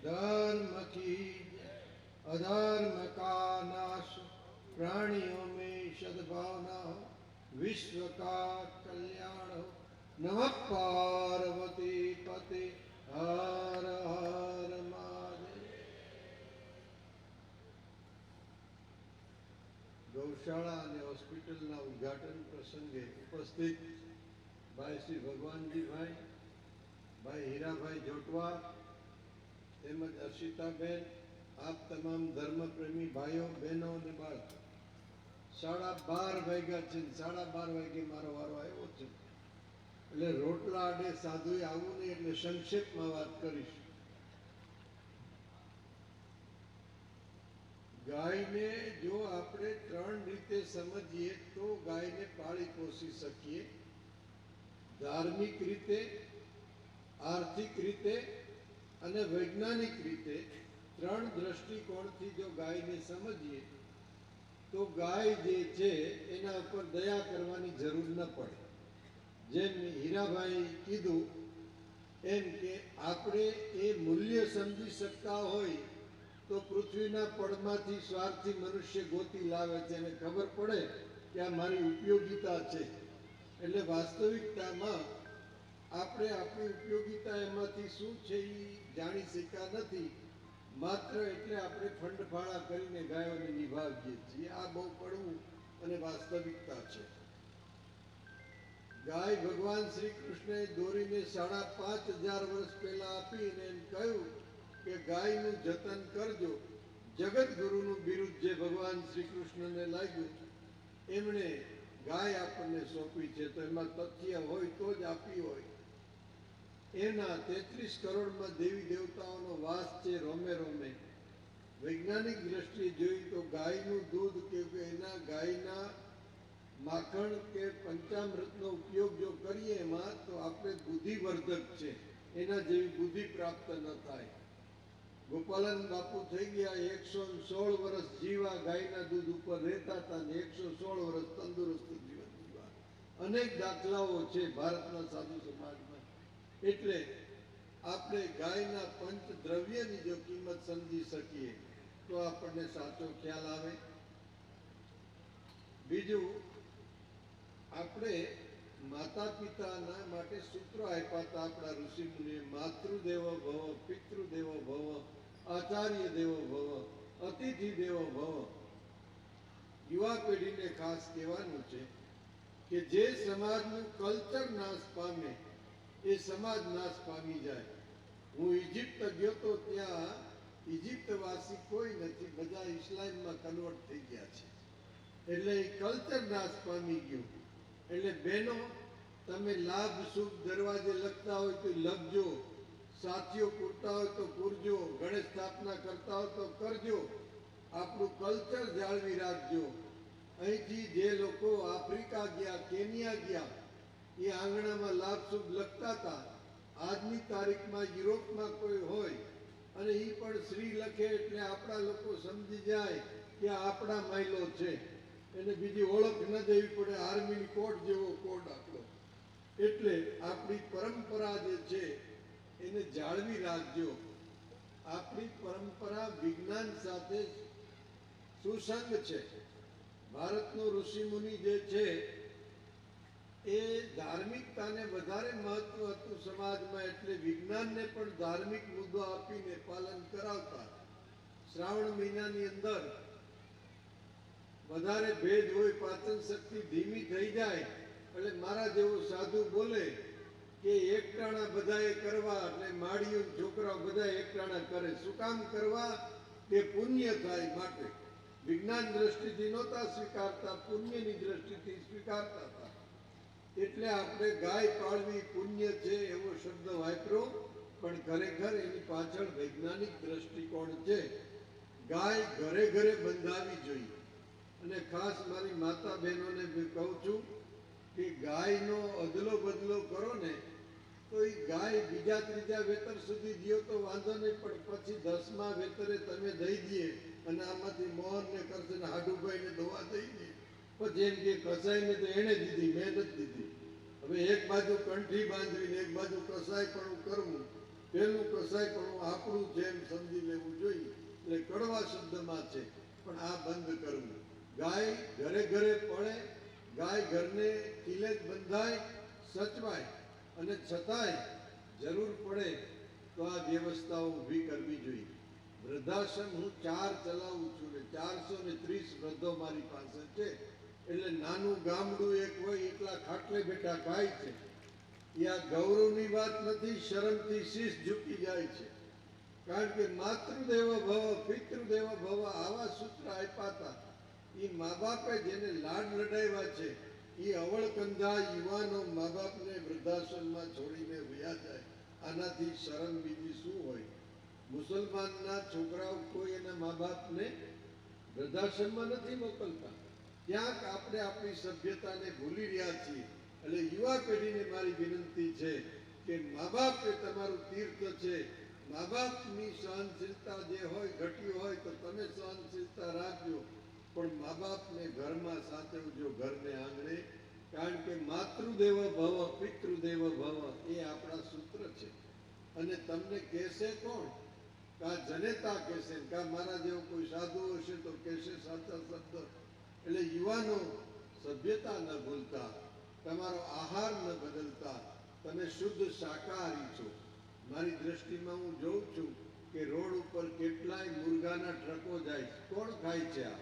धर्म की अधर्म का नाश, प्राणियों में सद्भावना हो, विश्व का कल्याण हो। नमः पार्वती पते हर हर महादेव। गौशाला અને હોસ્પિટલના ઉદ્ઘાટન પ્રસંગે ઉપસ્થિત ભાઈ શ્રી ભગવાનજીભાઈ, ભાઈ હીરાભાઈ જોટવા તેમજ અર્ષિતાબેન, આપ તમામ ધર્મપ્રેમી ભાઈઓ બહેનો અને બાળકો, 12:30 વાગ્યા છે, 12:30 વાગે મારો વારો આવ્યો છે એટલે રોટલા આડે સાધુએ આવું નહીં એટલે સંક્ષેપમાં વાત કરીશ. ગાયને જો આપણે 3 રીતે સમજીએ તો ગાયને પાળી પોષી શકીએ. ધાર્મિક રીતે, આર્થિક રીતે અને વૈજ્ઞાનિક રીતે 3 દ્રષ્ટિકોણથી જો ગાયને સમજીએ તો ગાય જે છે એના ઉપર દયા કરવાની જરૂર ન પડે. જેમ હીરાભાઈ કીધું એમ કે આપણે એ મૂલ્ય સમજી શકતા હોય તો પૃથ્વીના પડમાંથી સ્વાર્થી મનુષ્ય ગોતી લાવે છે અને ખબર પડે કે આ મારી ઉપયોગિતા છે. એટલે વાસ્તવિકતામાં આપણે આપણી ઉપયોગિતા એમાંથી શું છે એ જાણી શક્યા નથી. માત્ર એટલે આપણે ફંડફાળા કરીને ગાયોને નિભાવીએ છીએ. આ બહુ કડવું અને વાસ્તવિકતા છે. ગાય ભગવાન શ્રી કૃષ્ણએ દોરીને 5,500 વર્ષ પહેલા આપીને એમ કહ્યું કે ગાયનું જતન કરજો. જગતગુરુનું બિરુદ જે ભગવાન શ્રી કૃષ્ણને લાગ્યું એમણે ગાય આપણને સોંપી છે. તો એમાં તથ્ય હોય તો જ આપી હોય. એના 33 કરોડમાં દેવી દેવતાઓનો વાસ છે રોમે રોમે. વૈજ્ઞાનિક દ્રષ્ટિએ જોઈએ તો ગાયનું દૂધ કે એના ગાયના માખણ કે પંચામૃતનો ઉપયોગ જો કરીએ એમાં તો આપણે બુદ્ધિવર્ધક છે. એના જેવી બુદ્ધિ પ્રાપ્ત ન થાય. ગોપાલન બાપુ થઈ ગયા 116 વર્ષ જીવા, ગાયના દૂધ ઉપર રહેતા હતા ને 116 વર્ષ તંદુરસ્ત જીવન જીવા. અનેક દાખલાઓ છે ભારતના સાધુ સમાજમાં. એટલે આપણે ગાયના પંચ દ્રવ્યની જો કિંમત સમજી શકીએ તો આપણને સાચો ખ્યાલ આવે. બીજું, આપણે માતા પિતાના માટે સૂત્રો આપ્યા હતા આપણા ઋષિ મુનિએ. માતૃદેવો ભવ, પિતૃદેવો ભવ, આચાર્ય દેવો ભવ, અતિથિ દેવો ભવ. યુવા પેઢીને ખાસ કહેવાનું છે કે જે સમાજનું કલ્ચર નાશ પામે એ સમાજ નાશ પામી જાય. હું ઇજિપ્ત ગયો તો ત્યાં ઇજિપ્તવાસી કોઈ નથી, બધા ઇસ્લામમાં કન્વર્ટ થઈ ગયા છે. એટલે એ કલ્ચર નાશ પામી ગયું. એટલે બહેનો, તમે લાભ શુભ દરવાજે લખતા હોય તો લખજો, સાથીઓ પૂરતા હોય તો પૂરજો, ગણેશ સ્થાપના કરતા હોય તો કરજો. આપણું કલ્ચર જાળવી રાખજો. અહીંથી જે લોકો આફ્રિકા ગયા, કેન્યા ગયા, એ આંગણામાં લાભ શુભ લખતા હતા. આજની તારીખમાં યુરોપમાં કોઈ હોય અને એ પણ શ્રી લખે એટલે આપણા લોકો સમજી જાય કે આપણા માયલો છે. એને બીજી ઓળખ ન દેવી પડે. આર્મીની કોડ જેવો કોડ આપણો. એટલે આપણી પરંપરા જે છે એને જાળવી રાખજો. આપણી પરંપરા વિજ્ઞાન સાથે સુસંગ છે. ભારતનો ઋષિ મુનિ જે છે એ ધાર્મિકતાને વધારે મહત્વ હતું સમાજમાં, એટલે વિજ્ઞાનને પણ ધાર્મિક મુદ્દો આપીને પાલન કરાવતા. શ્રાવણ મહિનાની અંદર વધારે ભેજ હોય, પાચન શક્તિ ધીમી થઈ જાય એટલે મારા જેવો સાધુ બોલે કે એકટાણા બધાએ કરવા, એટલે માળીઓ છોકરાઓ બધા એકટાણા કરે. શું કામ કરવા? કે પુણ્ય થાય માટે. વિજ્ઞાન દ્રષ્ટિથી નહોતા સ્વીકારતા, પુણ્યની દ્રષ્ટિથી સ્વીકારતા હતા. એટલે આપણે ગાય પાળવી પુણ્ય છે એવો શબ્દ વાપરો, પણ ખરેખર એની પાછળ વૈજ્ઞાનિક દ્રષ્ટિકોણ છે. ગાય ઘરે ઘરે બંધાવી જોઈએ. અને ખાસ મારી માતા બહેનોને કહું છું કે ગાયનો અદલો બદલો કરો ને તો એ ગાય બીજા ત્રીજા વેતર સુધી જીવો તો વાંધો નહીં, પણ પછી 10મા વેતરે તમે દઈ દઈએ અને આમાંથી મોહનને કરશે ને હાડુભાઈને દવા દઈ દઈએ. પછી એમ કે કસાઈને તો એણે દીધી, મેં નથી દીધી. હવે એક બાજુ કંઠી બાંધવી ને એક બાજુ કસાય પણ કરવું, પેલું કસાયપણું આપણું જેમ સમજી લેવું જોઈએ. એટલે કડવા શબ્દમાં છે, પણ આ બંધ કરવું. ગાય ઘરે ઘરે પડે, ગાય ઘરને કિલે જ બંધાય, સચવાય, અને છતાંય જરૂર પડે તો આ વ્યવસ્થાઓ ઊભી કરવી જોઈએ. વૃદ્ધાશ્રમ હું 4 ચલાવું છું ને 430 વૃદ્ધો મારી પાસે છે. એટલે નાનું ગામડું એક હોય એટલા ખાટલે બેઠા ખાય છે. એ આ ગૌરવની વાત નથી, શરમથી શીશ ઝૂકી જાય છે. કારણ કે માતૃદેવ ભવ, પિતૃદેવ ભવ આવા સૂત્ર આપ્યા હતા. એ મા બાપે જેને લાડ લડાવ્યા છે, એ અવળકંધા યુવાનો મા બાપને વૃદ્ધાશ્રમમાં છોડીને વયા જાય. આનાથી શરમ બીજી શું હોય? મુસલમાનના છોકરાઓ કોઈ એના મા બાપને વૃદ્ધાશ્રમમાં નથી મોકલતા. ક્યાંક આપણે આપણી સભ્યતાને ભૂલી રહ્યા છીએ. એટલે યુવા પેઢીને મારી વિનંતી છે કે મા બાપ એ તમારું તીર્થ છે. મા બાપની સહનશીલતા જે હોય ઘટી હોય તો તમે સહનશીલતા રાખજો, પણ મા બાપને ઘરમાં સાચવજો, ઘરને આંગણે. કારણ કે માતૃદેવ ભવ, પિતૃદેવ ભવ એ આપણા સૂત્ર છે. અને તમને કહેશે કોણ? કા જનેતા કહેશે, કા મારા જેવો કોઈ સાધુ હશે તો કહેશે સાચા શબ્દ. એટલે યુવાનો, સભ્યતા ન ભૂલતા, તમારો આહાર ન બદલતા. તમે શુદ્ધ શાકાહારી છો. મારી દ્રષ્ટિમાં હું જોઉં છું કે રોડ ઉપર કેટલાય મુર્ગાના ટ્રકો જાય છે. કોણ ખાય છે આ?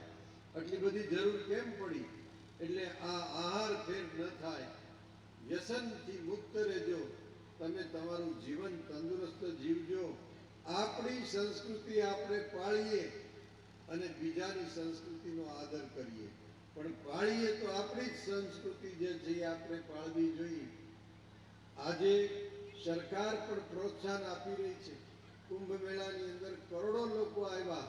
આટલી બધી જરૂર કેમ પડી? એટલે આ આહાર ફેર ન થાય. વ્યસનથી મુક્ત રહેજો. તમે તમારું જીવન તંદુરસ્ત જીવજો. આપણી સંસ્કૃતિ આપણે પાળીએ અને બીજાની સંસ્કૃતિનો આદર કરીએ. પણ પાળીએ તો આપણી જ સંસ્કૃતિ જે છે એ આપણે પાળવી જોઈએ. આજે સરકાર પણ પ્રોત્સાહન આપી રહી છે. કુંભ મેળાની અંદર કરોડો લોકો આવ્યા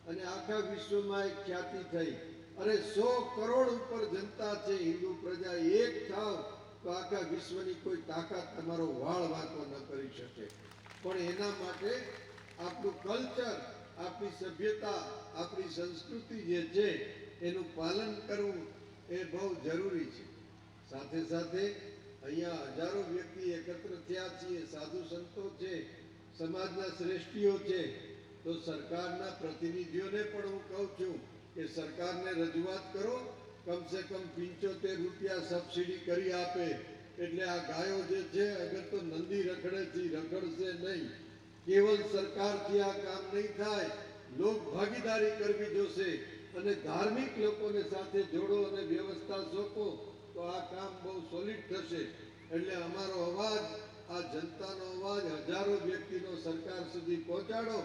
અને આખા વિશ્વમાં એક ખ્યાતિ થઈ. અરે 100 કરોડ ઉપર જનતા છે. હિન્દુ પ્રજા એક થાવ તો આખા વિશ્વની કોઈ તાકાત તમારો વાળ વાંકો ન કરી શકે. પણ એના માટે આપણું કલ્ચર, આપણી સભ્યતા, આપણી સંસ્કૃતિ જે છે એનું પાલન કરવું એ બહુ જરૂરી છે. સાથે સાથે અહીંયા હજારો વ્યક્તિ એકત્ર થયા છીએ, સાધુ સંતો છે, સમાજના શ્રેષ્ઠીઓ છે. તો સરકારના પ્રતિનિધિઓને પણ હું કહું છું કે સરકારને રજૂઆત કરો, કમસે કમ 75 રૂપિયા સબસિડી કરી આપે. એટલે આ ગાયો જે છે, અગર તો નંદી રખડે છે, રખડશે નહીં. કેવલ સરકારથી આ કામ નહીં થાય, લોક ભાગીદારી કરવી જોશે. અને ધાર્મિક લોકોને સાથે જોડો અને વ્યવસ્થા સોંપો તો આ કામ બહુ સોલિડ થશે. એટલે અમારો અવાજ, આ જનતાનો અવાજ હજારો વ્યક્તિનો સરકાર સુધી પહોંચાડો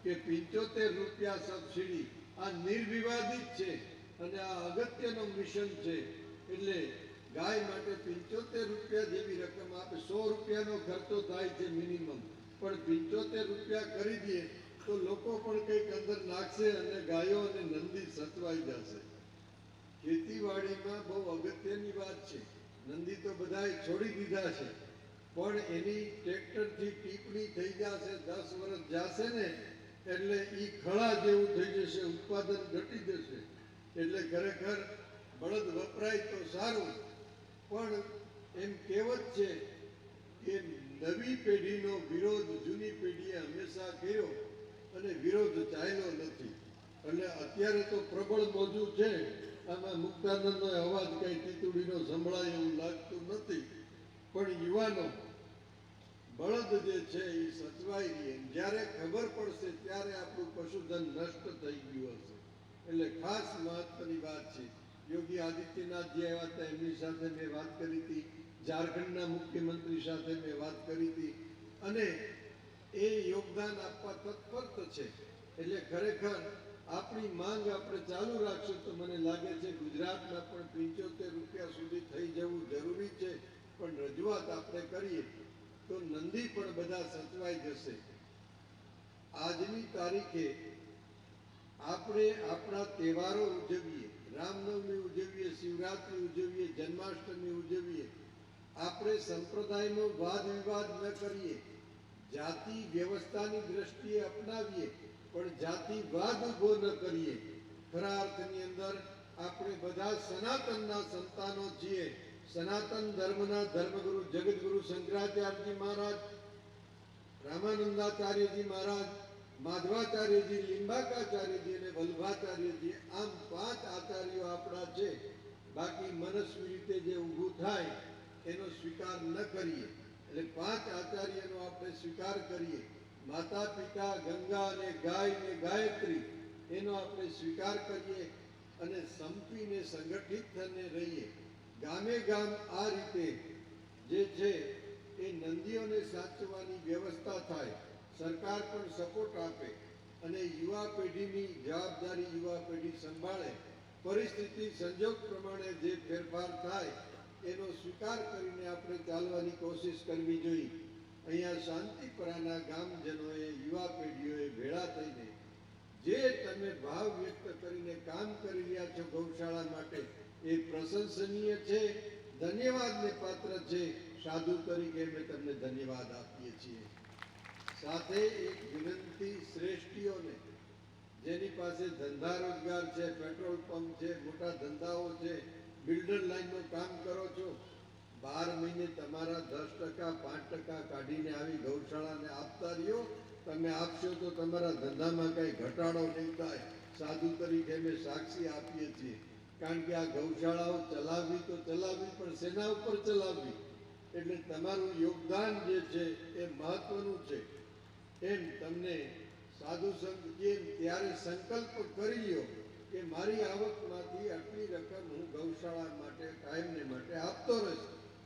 કે 75 રૂપિયા સબસિડી આ નિર્વિવાદિત છે અને આ અગત્યનું મિશન છે. એટલે ગાય માટે 75 રૂપિયા જેવી રકમ આપે. 100 રૂપિયાનો ખર્ચો થાય છે મિનિમમ, પણ 75 રૂપિયા કરી દઈએ તો લોકો પણ કંઈક અંદર નાખશે અને ગાયો અને નંદી સચવાઈ જશે. ખેતીવાડીમાં બહુ અગત્યની વાત છે. નંદી તો બધાએ છોડી દીધા છે, પણ એની ટ્રેક્ટરથી ટીપણી થઈ જશે, 10 વર્ષ જશે ને એટલે એ ખળા જેવું થઈ જશે, ઉત્પાદન ઘટી જશે. એટલે ખરેખર બળદ વપરાય તો સારું, પણ એમ કહેવત છે કે નવી પેઢીનો વિરોધ જૂની પેઢીએ હંમેશા કર્યો અને વિરોધ ચાલ્યો નથી. એટલે અત્યારે તો પ્રબળ મોજું છે. આમાં મુક્તાનંદનો અવાજ કઈ તીતુડીનો સંભળાય એવું લાગતું નથી. પણ યુવાનો, બળદ જે છે એ સચવાઈ રહે. જ્યારે ખબર પડશે ત્યારે આપણું પશુધન નષ્ટ થઈ ગયું હશે. એટલે ખાસ મહત્વની વાત છે. યોગી આદિત્યનાથજી આવ્યા હતા, એમની સાથે મેં વાત કરી હતી. ઝારખંડના મુખ્યમંત્રી સાથે મેં વાત કરી હતી અને એ યોગદાન આપવા તત્પર છે. એટલે ખરેખર આપણી માંગ આપણે ચાલુ રાખશું તો મને લાગે છે ગુજરાતમાં પણ 75 રૂપિયા સુધી થઈ જવું જરૂરી છે. પણ રજૂઆત આપણે કરીએ તો નંદી પણ બધા સચવાઈ જશે. આજની તારીખે આપણે આપણા તહેવારો ઉજવીએ, રામનવમી ઉજવીએ, શિવરાત્રી ઉજવીએ, જન્માષ્ટમી ઉજવીએ. આપણે સંપ્રદાયનો વાદ વિવાદ ન કરીએ, જાતિ વ્યવસ્થાની દ્રષ્ટિએ અપનાવીએ, પણ જાતિવાદ ઉભો ન કરીએ. ખરા અર્થની અંદર આપણે બધા સનાતનના સંતાનો છીએ. સનાતન ધર્મના ધર્મગુરુ જગતગુરુ શંકરાચાર્યજી મહારાજ, રામાનંદાચાર્યજી મહારાજ, માધવાચાર્યજી, લિંબાકાચાર્યજી અને વલ્ભાચાર્યજી, આમ 5 આચાર્યો આપણા છે. બાકી મનસ્વી રીતે જે ઊભું થાય એનો સ્વીકાર ન કરીએ. એટલે 5 આચાર્યનો આપણે સ્વીકાર કરીએ. માતા પિતા, ગંગા અને ગાય ને ગાયત્રી, એનો આપણે સ્વીકાર કરીએ અને સંપીને સંગઠિત થઈને રહીએ. ગામે ગામ આ રીતે જે છે એ નંદીઓને સાચવવાની વ્યવસ્થા થાય, સરકાર પણ સપોર્ટ આપે અને યુવા પેઢીની જવાબદારી યુવા પેઢી સંભાળે. પરિસ્થિતિ સંજોગ પ્રમાણે જે ફેરફાર થાય એનો સ્વીકાર કરીને આપણે ચાલવાની કોશિશ કરવી જોઈએ. અહીંયા શાંતિપરાના ગામજનોએ, યુવા પેઢીઓએ ભેળા થઈને જે તમે ભાવ વ્યક્ત કરીને કામ કરી રહ્યા છો ગૌશાળા માટે, એ પ્રશંસનીય છે, ધન્યવાદને પાત્ર છે. સાધુ તરીકે અમે તમને ધન્યવાદ આપીએ છીએ. સાથે એક વિનંતી શ્રેષ્ઠીઓને, જેની પાસે ધંધા રોજગાર છે, પેટ્રોલ પંપ છે, મોટા ધંધાઓ છે, બિલ્ડર લાઈનનું કામ કરો છો, 12 મહિને તમારા 10%, 5% કાઢીને આવી ગૌશાળાને આપતા રહ્યો. તમે આપશો તો તમારા ધંધામાં કંઈ ઘટાડો નહીં થાય. સાધુ તરીકે અમે સાક્ષી આપીએ છીએ. કારણ કે આ ગૌશાળાઓ ચલાવવી તો ચલાવવી, પણ સેના ઉપર ચલાવવી. એટલે તમારું યોગદાન જે છે એ મહત્વનું છે. એમ તમને સાધુ સંત કહે ત્યારે સંકલ્પ કરી લ્યો કે મારી આવકમાંથી આટલી રકમ હું ગૌશાળા માટે કાયમને માટે આપતો રહીશ.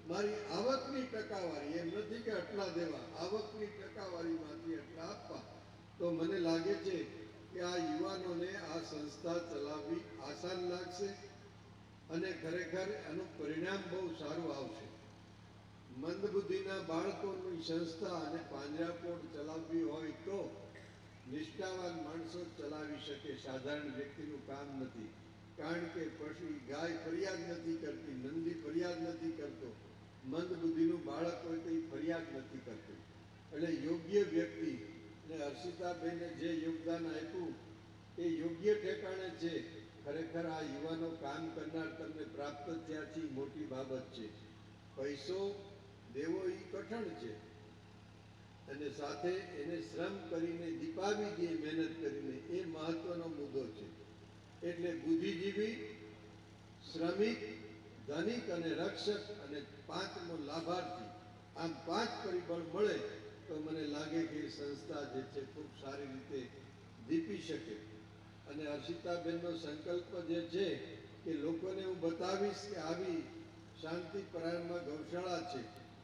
મારી આવકની ટકાવારી, એમ નથી કે આટલા દેવા, આવકની ટકાવારીમાંથી એટલા આપવા. તો મને લાગે છે કે આ યુવાનોને આ સંસ્થા ચલાવવી આસાન લાગશે અને ખરેખર એનું પરિણામ બહુ સારું આવશે. મંદબુદ્ધિના બાળકોની સંસ્થા અને પાંજરાપોળ ચલાવવી હોય તો નિષ્ઠાવાન માણસો ચલાવી શકે. સાધારણ વ્યક્તિનું કામ નથી. કારણ કે પછી ગાય ફરિયાદ નથી કરતી, નંદી ફરિયાદ નથી કરતો, મંદબુદ્ધિનું બાળક હોય તો એ ફરિયાદ નથી કરતું. એટલે યોગ્ય વ્યક્તિ ને હર્ષિતાબેને જે યોગદાન આપ્યું એ યોગ્ય ઠેકાણે છે. ખરેખર આ યુવાનો કામ કરનાર તમને પ્રાપ્ત થયાથી મોટી બાબત છે. પૈસો દેવો એ કઠણ છે અને સાથે એને શ્રમ કરીને દીપાવી દે, મહેનત કરીને, એ મહત્વનો મુદ્દો છે. એટલે બુદ્ધિજીવી, શ્રમિક, ધનિક અને રક્ષક અને 5મો લાભાર્થી, આમ 5 પરિબળ મળે તો મને લાગે કે સંસ્થા જે છે ખૂબ સારી રીતે દીપી શકે. અને હર્ષિતાબેનનો સંકલ્પ જે છે કે લોકોને હું બતાવીશ કે આવી શાંતિપરાયણમાં ગૌશાળા છે,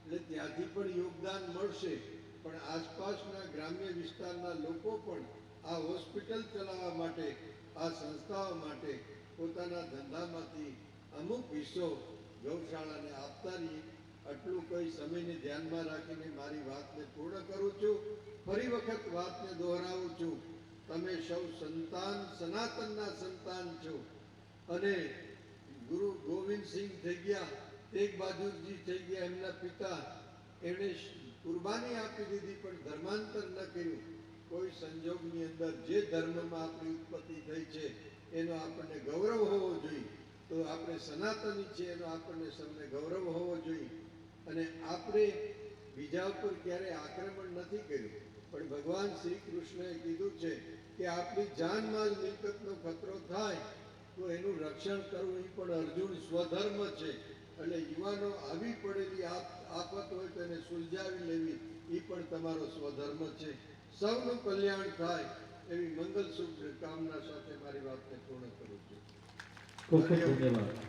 એટલે ત્યાંથી પણ યોગદાન મળશે. પણ આસપાસના ગ્રામ્ય વિસ્તારના લોકો પણ આ હોસ્પિટલ ચલાવવા માટે, આ સંસ્થાઓ માટે પોતાના ધંધામાંથી અમુક હિસ્સો ગૌશાળાને આપતા રહીએ. આટલું કોઈ સમયને ધ્યાનમાં રાખીને મારી વાતને પૂર્ણ કરું છું. ફરી વખત વાતને દોહરાવું છું. તમે સૌ સંતાન, સનાતનના સંતાન છો અને ગુરુ ગોવિંદસિંહ થઈ ગયા, તેગ બહાદુરજી થઈ ગયા, એમના પિતા, એમણે કુરબાની આપી દીધી પણ ધર્માંતર ન કર્યું. કોઈ સંજોગની અંદર જે ધર્મમાં આપણી ઉત્પત્તિ થઈ છે એનો આપણને ગૌરવ હોવો જોઈએ. તો આપણે સનાતની છીએ એનો આપણને સૌને ગૌરવ હોવો જોઈએ. અને આપણે બીજા ઉપર ક્યારેય આક્રમણ નથી કર્યું, પણ ભગવાન શ્રી કૃષ્ણએ કીધું છે કે આપણી જાનમાલ મિલકતનો ખતરો થાય તો એનું રક્ષણ કરવું એ પણ અર્જુન સ્વધર્મ છે. એટલે યુવાનો આવી પડેલી આફત હોય તો એને સુલઝાવી લેવી એ પણ તમારો સ્વધર્મ છે. સૌનું કલ્યાણ થાય એવી મંગલ શુભ કામના સાથે મારી વાતને પૂર્ણ કરું છું. ખૂબ ખૂબ ધન્યવાદ.